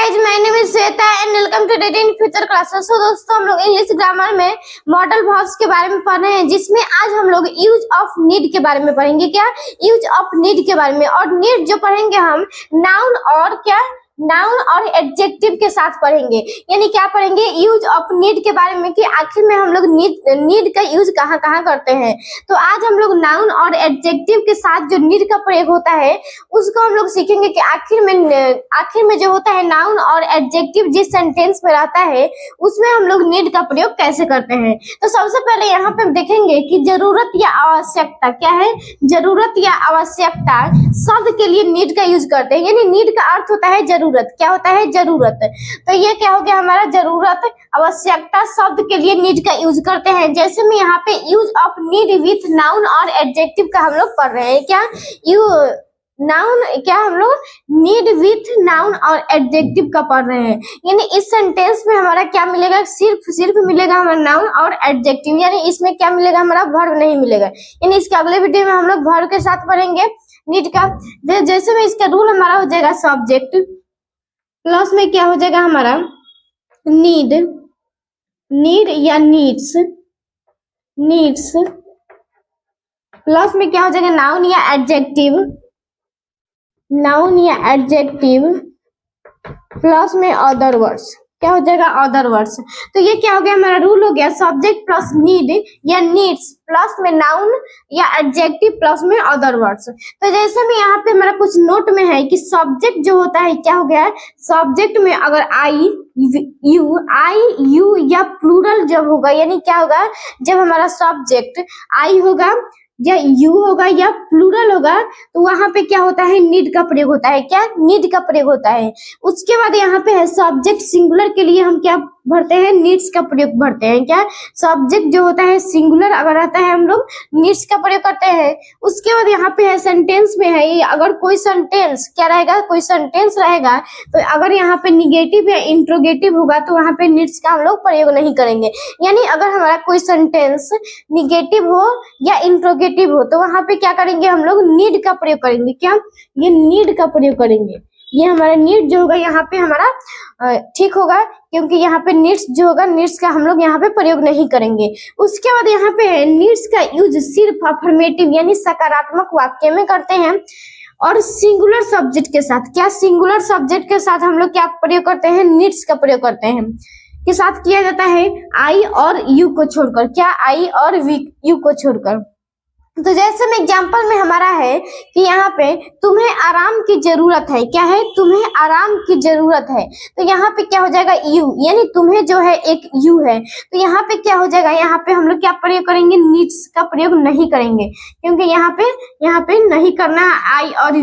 Guys, my name is Shweta and welcome to date in future classes. तो दोस्तों, हम लोग इंग्लिश ग्रामर में मॉडल वर्ब्स के बारे में पढ़ रहे हैं, जिसमें आज हम लोग यूज ऑफ नीड के बारे में पढ़ेंगे। क्या यूज ऑफ नीड के बारे में, और नीड जो पढ़ेंगे हम नाउन और क्या नाउन और एडजेक्टिव के साथ पढ़ेंगे। यानी क्या पढ़ेंगे, यूज ऑफ नीड के बारे में कि आखिर में हम लोग नीड का यूज कहाँ कहाँ करते हैं। तो आज हम लोग नाउन और एडजेक्टिव के साथ जो नीड का प्रयोग होता है उसको हम लोग सीखेंगे कि आखिर में जो होता है नाउन और एडजेक्टिव जिस सेंटेंस में रहता है उसमें हम लोग नीड का प्रयोग कैसे करते हैं। तो सबसे पहले यहाँ पे देखेंगे कि जरूरत या आवश्यकता क्या है। जरूरत या आवश्यकता शब्द के लिए नीड का यूज करते हैं। यानी नीड का अर्थ होता है जरूरत। क्या होता है? जरूरत। तो ये क्या हो गया हमारा जरूरत। आवश्यकता शब्द के लिए नीड का यूज करते हैं। जैसे मैं यहाँ पे use of need with noun और एडजेक्टिव का हम लोग पढ़ रहे हैं। क्या नाउन क्या हम लोग नीड विथ नाउन और एडजेक्टिव का पढ़ रहे हैं। यानी इस सेंटेंस में हमारा क्या मिलेगा, सिर्फ मिलेगा हमारा नाउन और एडजेक्टिव। यानी इसमें क्या मिलेगा, हमारा वर्ब नहीं मिलेगा। यानी इसके अगले वीडियो में हम लोग वर्ब के साथ पढ़ेंगे नीड का। जैसे में इसका रूल हमारा हो जाएगा सब्जेक्ट प्लस में क्या हो जाएगा हमारा नीड या नीड्स प्लस में क्या हो जाएगा नाउन या एडजेक्टिव प्लस में अदर वर्ड्स। क्या हो जाएगा? Other words. तो ये क्या हो गया हमारा रूल हो गया सब्जेक्ट प्लस नीड या नीड्स प्लस में नाउन या एडजेक्टिव प्लस में अदर वर्ड्स। तो जैसे में यहाँ पे हमारा कुछ नोट में है कि सब्जेक्ट जो होता है क्या हो गया, सब्जेक्ट में अगर आई यू या प्लूरल जब होगा, यानी क्या होगा जब हमारा सब्जेक्ट आई होगा या यू होगा या प्लूरल होगा तो वहां पे क्या होता है, नीड का प्रयोग होता है। क्या नीड का प्रयोग होता है। उसके बाद यहाँ पे है सब्जेक्ट सिंगुलर के लिए हम क्या भरते हैं, नीड्स का प्रयोग भरते हैं। क्या सब्जेक्ट जो होता है सिंगुलर अगर रहता है हम लोग नीड्स का प्रयोग करते हैं। उसके बाद यहाँ पे है सेंटेंस में है ये, अगर कोई सेंटेंस क्या रहेगा, कोई सेंटेंस रहेगा तो अगर यहाँ पे निगेटिव या इंट्रोगेटिव होगा तो वहां पे नीड्स का हम लोग प्रयोग नहीं करेंगे। यानी अगर हमारा कोई सेंटेंस निगेटिव हो या इंट्रोगेटिव हो तो वहां पे क्या करेंगे, हम लोग नीड का प्रयोग करेंगे। क्या ये नीड का प्रयोग करेंगे। ये हमारा नीड जो होगा यहाँ पे हमारा ठीक होगा, क्योंकि यहाँ पे नीड्स जो होगा नीड्स का हम लोग यहाँ पे प्रयोग नहीं करेंगे। उसके बाद यहाँ पे है नीड्स का यूज सिर्फ अफर्मेटिव यानी सकारात्मक वाक्य में करते हैं और सिंगुलर सब्जेक्ट के साथ। क्या सिंगुलर सब्जेक्ट के साथ हम लोग क्या प्रयोग करते हैं, नीड्स का प्रयोग करते हैं के साथ किया जाता है आई और यू को छोड़कर। क्या आई और यू को छोड़कर। तो जैसे में एग्जांपल में हमारा है कि यहाँ पे तुम्हें आराम की जरूरत है। क्या है? तुम्हें आराम की जरूरत है। तो यहाँ पे क्या हो जाएगा यू, यानी तुम्हें जो है एक यू है। तो यहाँ पे क्या हो जाएगा, यहाँ पे हम लोग क्या प्रयोग करेंगे, नीड्स का प्रयोग नहीं करेंगे, क्योंकि यहाँ पे नहीं करना है आई और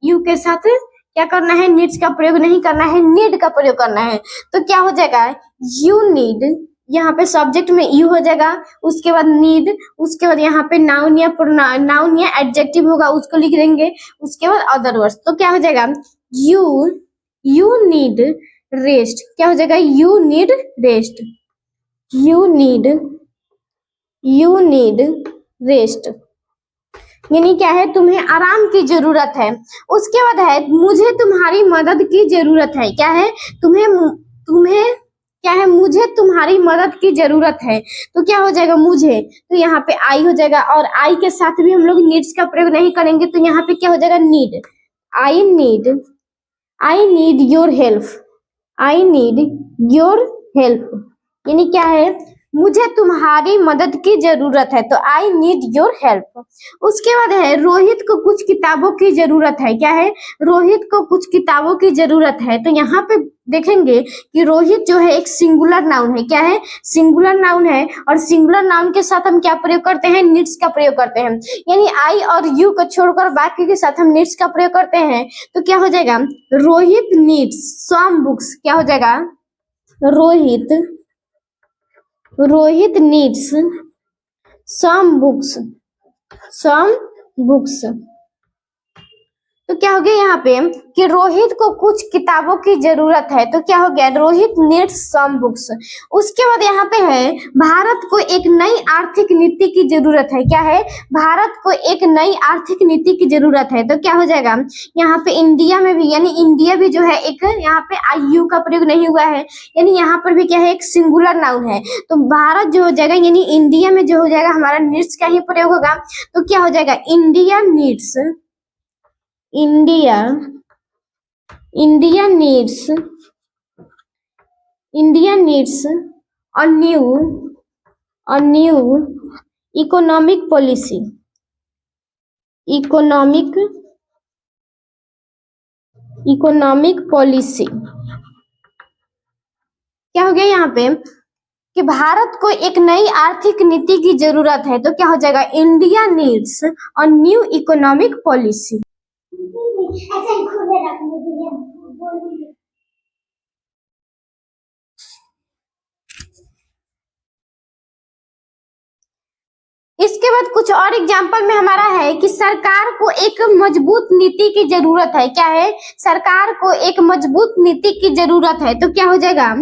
यू के साथ क्या करना है, नीड्स का प्रयोग नहीं करना है, नीड का प्रयोग करना है। तो क्या हो जाएगा यू नीड, यहाँ पे सब्जेक्ट में यू हो जाएगा, उसके बाद नीड, उसके बाद यहाँ पे नाउन या एडजेक्टिव होगा उसको लिख देंगे, उसके बाद अदर वर्ड्स। तो क्या हो जाएगा यू नीड रेस्ट। क्या हो जाएगा you need rest, you need rest. यानी क्या है, तुम्हें आराम की जरूरत है। उसके बाद है मुझे तुम्हारी मदद की जरूरत है। क्या है, तुम्हें क्या है, मुझे तुम्हारी मदद की जरूरत है। तो क्या हो जाएगा मुझे, तो यहाँ पे आई हो जाएगा और आई के साथ भी हम लोग नीड्स का प्रयोग नहीं करेंगे। तो यहाँ पे क्या हो जाएगा need, I need your help. यानी क्या है, मुझे तुम्हारी मदद की जरूरत है। तो आई नीड योर हेल्प। उसके बाद है रोहित को कुछ किताबों की जरूरत है। क्या है, रोहित को कुछ किताबों की जरूरत है। तो यहाँ पे देखेंगे कि रोहित जो है एक सिंगुलर नाउन है। क्या है, सिंगुलर नाउन है, और सिंगुलर नाउन के साथ हम क्या प्रयोग करते हैं, नीड्स का प्रयोग करते हैं। यानी आई और यू को छोड़कर बाकी के साथ हम नीड्स का प्रयोग करते हैं। तो क्या हो जाएगा रोहित नीड्स सम बुक्स। क्या हो जाएगा रोहित नीड्स सम बुक्स। तो क्या हो गया यहाँ पे कि रोहित को कुछ किताबों की जरूरत है, तो क्या हो गया, रोहित नीड्स सम बुक्स। उसके बाद यहाँ पे है भारत को एक नई आर्थिक नीति की जरूरत है, क्या है, भारत को एक नई आर्थिक नीति की जरूरत है, तो क्या हो जाएगा यहाँ पे इंडिया में भी, यानी इंडिया भी जो है एक, यहाँ पे आईयू का प्रयोग नहीं हुआ है, यानी यहाँ पर भी क्या है, एक सिंगुलर नाउन है, तो भारत जो हो जाएगा यानी इंडिया में जो हो जाएगा हमारा नीड्स का ही प्रयोग होगा, तो क्या हो जाएगा India needs, India needs a new economic policy, क्या हो गया यहाँ पे कि भारत को एक नई आर्थिक नीति की जरूरत है, तो क्या हो जाएगा India needs a new economic policy. ऐसा ही खुले रखने के लिए बोलिए। इसके बाद कुछ और एग्जाम्पल में हमारा है कि सरकार को एक मजबूत नीति की जरूरत है, क्या है, सरकार को एक मजबूत नीति की जरूरत है, तो क्या हो जाएगा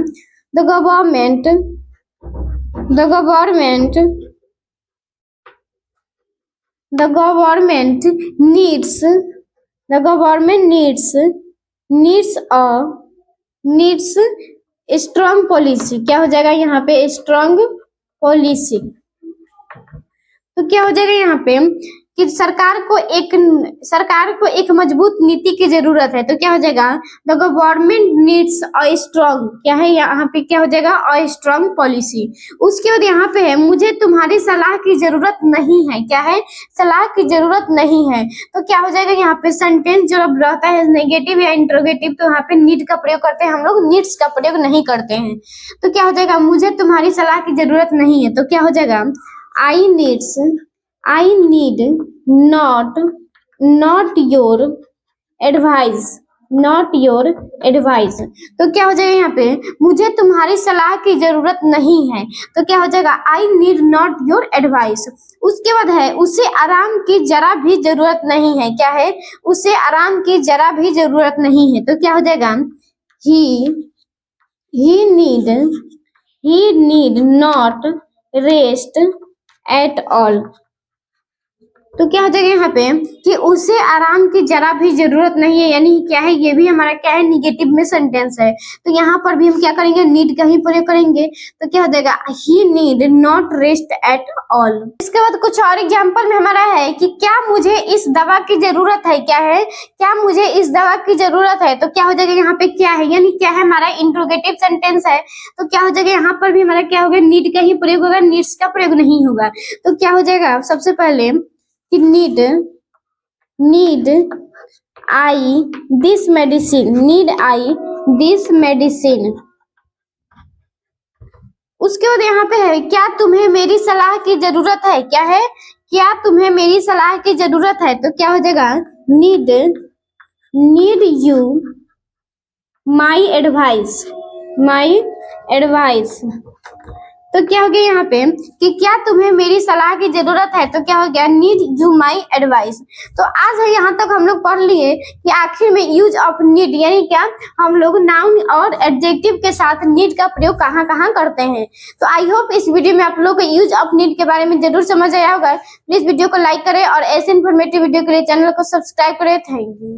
the government needs strong policy, क्या हो जाएगा यहाँ पे स्ट्रॉन्ग पॉलिसी। तो क्या हो जाएगा यहाँ पे कि सरकार को एक मजबूत नीति की जरूरत है, तो क्या हो जाएगा the government needs a strong, क्या है यहाँ पे क्या हो जाएगा अ स्ट्रॉन्ग पॉलिसी। उसके बाद यहाँ पे है मुझे तुम्हारी सलाह की जरूरत नहीं है, क्या है, सलाह की जरूरत नहीं है, तो क्या हो जाएगा यहाँ पे सेंटेंस जब रहता है नेगेटिव या इंट्रोगेटिव, तो यहाँ पे नीड का प्रयोग करते हैं हम लोग, नीड्स का प्रयोग नहीं करते हैं, तो क्या हो जाएगा मुझे तुम्हारी सलाह की जरूरत नहीं है, तो क्या हो जाएगा I need not your advice, तो क्या हो जाएगा यहाँ पे मुझे तुम्हारी सलाह की जरूरत नहीं है, तो क्या हो जाएगा I need not your advice। उसके बाद है उसे आराम की जरा भी जरूरत नहीं है, क्या है, उसे आराम की जरा भी जरूरत नहीं है, तो क्या हो जाएगा he need not rest at all, तो क्या हो जाएगा यहाँ पे कि उसे आराम की जरा भी जरूरत नहीं है, यानी क्या है, ये भी हमारा क्या है निगेटिव में सेंटेंस है, तो यहाँ पर भी हम क्या करेंगे नीड का ही प्रयोग करेंगे, तो क्या हो जाएगा he need not rest at all. इसके बाद कुछ और एग्जांपल में हमारा है कि क्या मुझे इस दवा की जरूरत है, क्या है, क्या मुझे इस दवा की जरूरत है, तो क्या हो जाएगा यहाँ पे क्या है, यानी क्या है हमारा इंट्रोगेटिव सेंटेंस है, तो क्या हो जाएगा यहाँ पर भी हमारा क्या होगा नीड का ही प्रयोग होगा, नीड्स का प्रयोग नहीं होगा, तो क्या हो जाएगा सबसे पहले कि need I this medicine। उसके बाद यहाँ पे है क्या तुम्हें मेरी सलाह की जरूरत है, क्या है, क्या तुम्हें मेरी सलाह की जरूरत है, तो क्या हो जाएगा need you my advice। तो क्या हो गया यहाँ पे कि क्या तुम्हें मेरी सलाह की जरूरत है, तो क्या हो गया नीड यू माई एडवाइस। तो आज है यहाँ तक हम लोग पढ़ लिए कि आखिर में यूज ऑफ नीड, यानी क्या हम लोग नाउन और एडजेक्टिव के साथ नीड का प्रयोग कहाँ कहाँ करते हैं। तो आई होप इस वीडियो में आप लोग को यूज ऑफ नीड के बारे में जरूर समझ आया होगा। प्लीज वीडियो को लाइक करें और ऐसे इन्फॉर्मेटिव वीडियो के लिए चैनल को सब्सक्राइब करें। Thank you.